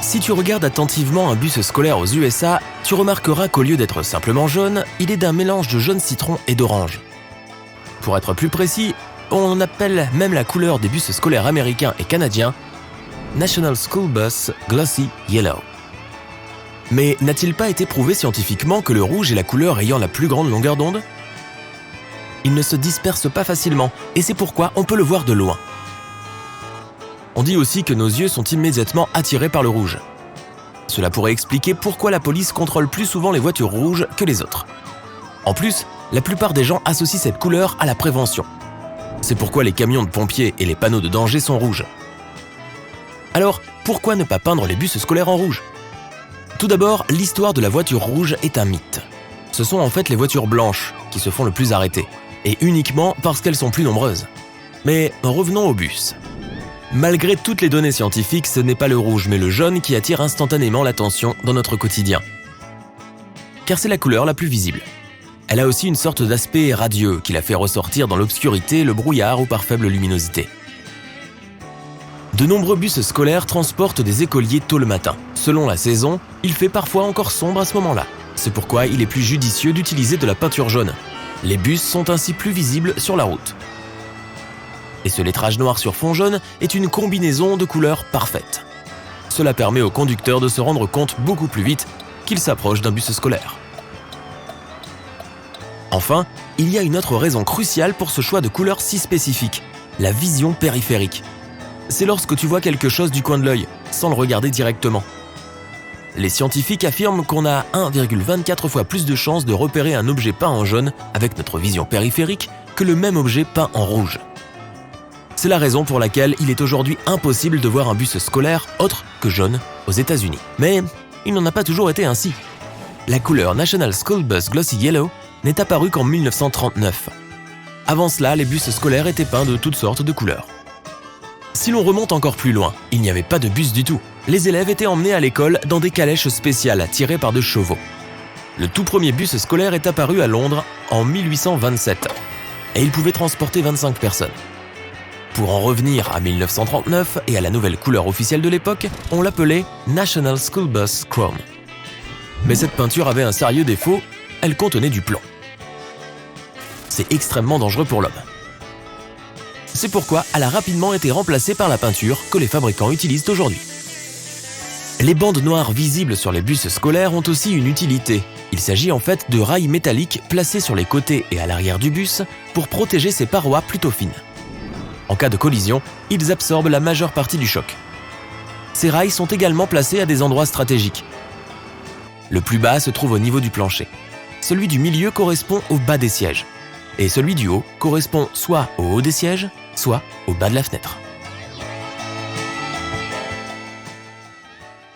Si tu regardes attentivement un bus scolaire aux USA, tu remarqueras qu'au lieu d'être simplement jaune, il est d'un mélange de jaune citron et d'orange. Pour être plus précis, on appelle même la couleur des bus scolaires américains et canadiens National School Bus Glossy Yellow. Mais n'a-t-il pas été prouvé scientifiquement que le rouge est la couleur ayant la plus grande longueur d'onde ? Il ne se disperse pas facilement et c'est pourquoi on peut le voir de loin. On dit aussi que nos yeux sont immédiatement attirés par le rouge. Cela pourrait expliquer pourquoi la police contrôle plus souvent les voitures rouges que les autres. En plus, la plupart des gens associent cette couleur à la prévention. C'est pourquoi les camions de pompiers et les panneaux de danger sont rouges. Alors, pourquoi ne pas peindre les bus scolaires en rouge ? Tout d'abord, l'histoire de la voiture rouge est un mythe. Ce sont en fait les voitures blanches qui se font le plus arrêter, et uniquement parce qu'elles sont plus nombreuses. Mais revenons au bus. Malgré toutes les données scientifiques, ce n'est pas le rouge mais le jaune qui attire instantanément l'attention dans notre quotidien. Car c'est la couleur la plus visible. Elle a aussi une sorte d'aspect radieux qui la fait ressortir dans l'obscurité, le brouillard ou par faible luminosité. De nombreux bus scolaires transportent des écoliers tôt le matin. Selon la saison, il fait parfois encore sombre à ce moment-là. C'est pourquoi il est plus judicieux d'utiliser de la peinture jaune. Les bus sont ainsi plus visibles sur la route. Et ce lettrage noir sur fond jaune est une combinaison de couleurs parfaite. Cela permet au conducteur de se rendre compte beaucoup plus vite qu'il s'approche d'un bus scolaire. Enfin, il y a une autre raison cruciale pour ce choix de couleur si spécifique, la vision périphérique. C'est lorsque tu vois quelque chose du coin de l'œil, sans le regarder directement. Les scientifiques affirment qu'on a 1,24 fois plus de chances de repérer un objet peint en jaune avec notre vision périphérique que le même objet peint en rouge. C'est la raison pour laquelle il est aujourd'hui impossible de voir un bus scolaire autre que jaune aux États-Unis. Mais il n'en a pas toujours été ainsi. La couleur National School Bus Glossy Yellow n'est apparue qu'en 1939. Avant cela, les bus scolaires étaient peints de toutes sortes de couleurs. Si l'on remonte encore plus loin, il n'y avait pas de bus du tout. Les élèves étaient emmenés à l'école dans des calèches spéciales tirées par 2 chevaux. Le tout premier bus scolaire est apparu à Londres en 1827 et il pouvait transporter 25 personnes. Pour en revenir à 1939 et à la nouvelle couleur officielle de l'époque, on l'appelait National School Bus Chrome. Mais cette peinture avait un sérieux défaut, elle contenait du plomb. C'est extrêmement dangereux pour l'homme. C'est pourquoi elle a rapidement été remplacée par la peinture que les fabricants utilisent aujourd'hui. Les bandes noires visibles sur les bus scolaires ont aussi une utilité. Il s'agit en fait de rails métalliques placés sur les côtés et à l'arrière du bus pour protéger ses parois plutôt fines. En cas de collision, ils absorbent la majeure partie du choc. Ces rails sont également placés à des endroits stratégiques. Le plus bas se trouve au niveau du plancher. Celui du milieu correspond au bas des sièges. Et celui du haut correspond soit au haut des sièges, soit au bas de la fenêtre.